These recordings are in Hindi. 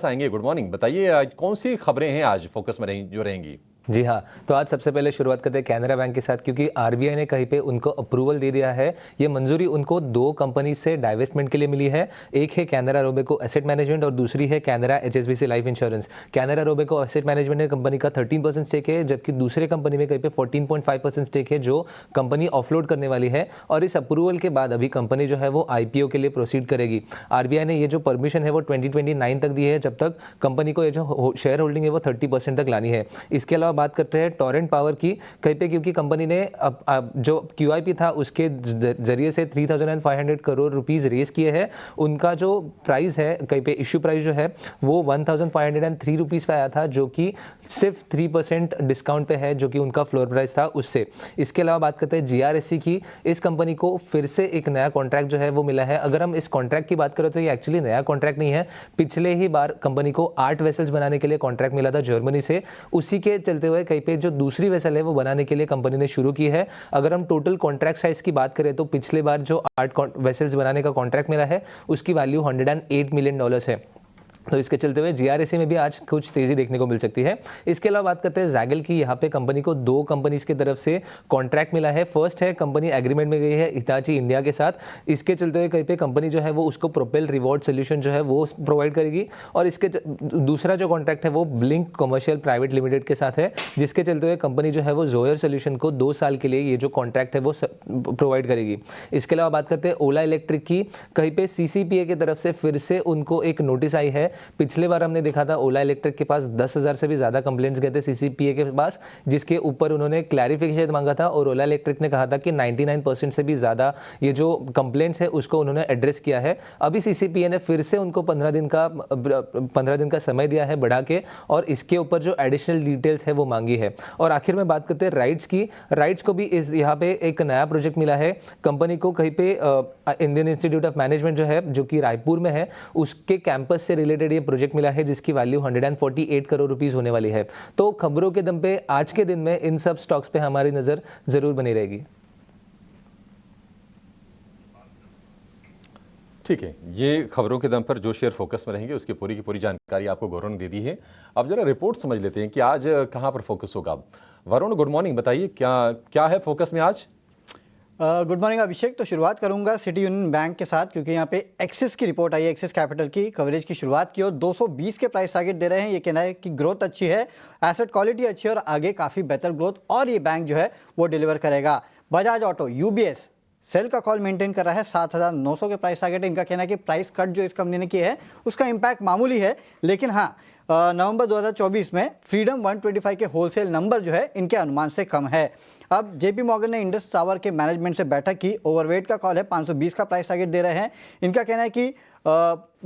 आएंगे। गुड मॉर्निंग, बताइए आज कौन सी खबरें हैं आज फोकस में जो रहेंगी। जी हाँ, तो आज सबसे पहले शुरुआत करते हैं कैनरा बैंक के साथ, क्योंकि आरबीआई ने कहीं पे उनको अप्रूवल दे दिया है। ये मंजूरी उनको दो कंपनी से डाइवेस्टमेंट के लिए मिली है। एक है कैनरा रोबेको एसेट मैनेजमेंट और दूसरी है Canara HSBC life insurance. Canara Robeco asset management company का 13% स्टेक है, जबकि दूसरे कंपनी में कहीं पे 14.5% स्टेक है, जो कंपनी ऑफलोड करने वाली है। और इस अप्रूवल के बाद अभी कंपनी जो है वो आईपीओ के लिए प्रोसीड करेगी। आरबीआई ने ये जो परमिशन है वो 2029 तक दी है, जब तक कंपनी को ये जो शेयर होल्डिंग है वो 30% तक लानी है। इसके अलावा बात करते हैं टोरेंट पावर की, कहीं पे क्योंकि कंपनी ने अब जो क्यूआईपी था उसके जरिए से 3500 करोड़ रुपीस रेस किए हैं। उनका जो प्राइस है, कहीं पे इश्यू प्राइस जो है वो 1503 रुपीस पे आया था, जो कि सिर्फ 3% डिस्काउंट पे है, जो कि उनका फ्लोर प्राइस था उससे। इसके अलावा बात करते हैं जीआरएससी की। इस कंपनी को फिर से एक नया कॉन्ट्रैक्ट जो है वो मिला है। अगर हम इस कॉन्ट्रैक्ट की बात करें तो ये एक्चुअली नया कॉन्ट्रैक्ट नहीं है। पिछले ही बार कंपनी को 8 वेसल्स बनाने के लिए कॉन्ट्रैक्ट मिला था जर्मनी से। उसी के चलते हुए कहीं पे जो दूसरी वेसल है वो बनाने के लिए कंपनी ने शुरू की है। अगर हम टोटल कॉन्ट्रैक्ट साइज की बात करें तो पिछले बार जो 8 वेसल्स बनाने का कॉन्ट्रैक्ट मिला है उसकी वैल्यू $108 मिलियन है। तो इसके चलते हुए जीआरएससी में भी आज कुछ तेजी देखने को मिल सकती है। इसके अलावा बात करते हैं जैगल की। यहाँ पे कंपनी को दो कंपनीज की तरफ से कॉन्ट्रैक्ट मिला है। फर्स्ट है कंपनी एग्रीमेंट में गई है हिताची इंडिया के साथ। इसके चलते हुए कहीं पे कंपनी जो है वो उसको प्रोपेल रिवॉर्ड सोल्यूशन जो है वो प्रोवाइड करेगी। और इसके दूसरा जो कॉन्ट्रैक्ट है वो ब्लिंक कमर्शियल प्राइवेट लिमिटेड के साथ है, जिसके चलते हुए कंपनी जो है वो जोयर सोल्यूशन को 2 साल के लिए ये जो कॉन्ट्रैक्ट है वो प्रोवाइड करेगी। इसके अलावा बात करते हैं ओला इलेक्ट्रिक की। कहीं पे सीसीपीए की तरफ से फिर से उनको एक नोटिस आई है। पिछले बार हमने देखा था ओला इलेक्ट्रिक के पास 10,000 से भी ज़्यादा कंप्लेंट्स गए थे सीसीपीए के पास, जिसके ऊपर उन्होंने क्लैरिफिकेशन मांगा था। और ओला इलेक्ट्रिक ने कहा था कि 99% से भी ज़्यादा ये जो कंप्लेंट्स है उसको उन्होंने एड्रेस किया है। अभी सीसीपीए ने फिर से उनको 15 दिन का समय दिया है बढ़ा के, और इसके ऊपर जो एडिशनल डिटेल्स है वो मांगी है। और आखिर में बात करते हैं राइट्स की। राइट्स को भी इस यहाँ पे एक नया प्रोजेक्ट मिला है। कंपनी को कहीं पे इंडियन इंस्टीट्यूट ऑफ मैनेजमेंट जो है, जो कि रायपुर में है, उसके कैंपस से रिलेटेड ये प्रोजेक्ट मिला है, जिसकी वैल्यू 148 करोड़ रुपीस होने वाली है। तो खबरों के दम पे आज के दिन में इन सब स्टॉक्स पे हमारी नजर जरूर बनी रहेगी। ठीक है, ये खबरों के दम पर जो शेयर फोकस में रहेंगे उसकी पूरी की पूरी जानकारी आपको गौरव ने दे दी है। अब जरा रिपोर्ट समझ लेते हैं कि आज कहां पर फोकस होगा। वरुण, गुड मॉर्निंग, बताइए क्या क्या है फोकस में आज। गुड मॉर्निंग अभिषेक। तो शुरुआत करूंगा सिटी यूनियन बैंक के साथ, क्योंकि यहाँ पे एक्सिस की रिपोर्ट आई है। एक्सिस कैपिटल की कवरेज की शुरुआत की और 220 के प्राइस टारगेट दे रहे हैं। ये कहना है कि ग्रोथ अच्छी है, एसेट क्वालिटी अच्छी है और आगे काफ़ी बेहतर ग्रोथ और ये बैंक जो है वो डिलीवर करेगा। बजाज ऑटो, यूबीएस सेल का कॉल मेंटेन कर रहा है। 7,900 के प्राइस टारगेट है। इनका कहना है कि प्राइस कट जो इस कंपनी ने किया है उसका इम्पैक्ट मामूली है, लेकिन हाँ नवंबर 2024 में फ्रीडम 125 के होलसेल नंबर जो है इनके अनुमान से कम है। अब जेपी मॉर्गन ने इंडस टावर के मैनेजमेंट से बैठक की। ओवरवेट का कॉल है, 520 का प्राइस टारगेट दे रहे हैं। इनका कहना है कि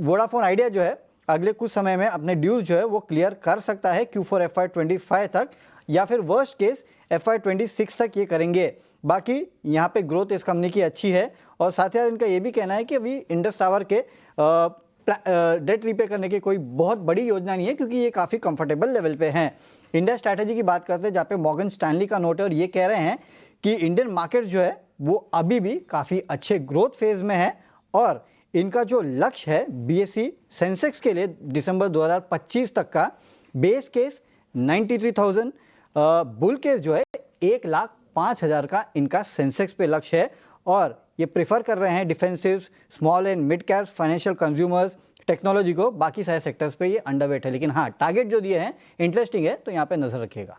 वोडाफोन आइडिया जो है अगले कुछ समय में अपने ड्यूज जो है वो क्लियर कर सकता है Q4 FY25 तक, या फिर वर्स्ट केस FY26 तक ये करेंगे। बाकी यहाँ पे ग्रोथ इस कंपनी की अच्छी है। और साथ ही साथ इनका ये भी कहना है कि अभी इंडस टावर के डेट रीपे करने की कोई बहुत बड़ी योजना नहीं है, क्योंकि ये काफ़ी कंफर्टेबल लेवल पे हैं। इंडिया स्ट्रैटेजी की बात करते हैं, जहाँ पे मॉर्गन स्टैनली का नोट है और ये कह रहे हैं कि इंडियन मार्केट जो है वो अभी भी काफ़ी अच्छे ग्रोथ फेज में है। और इनका जो लक्ष्य है बीएसई सेंसेक्स के लिए दिसंबर 2025 तक का बेस केस 93,000, बुल केस जो है 1,05,000 का इनका सेंसेक्स पे लक्ष्य है। और ये प्रेफर कर रहे हैं defensive, small and mid cap, financial consumers, technology को। बाकी सारे सेक्टर्स पे ये अंडरवेट है, लेकिन हाँ टारगेट जो दिए हैं इंटरेस्टिंग है, तो यहाँ पे नजर रखिएगा।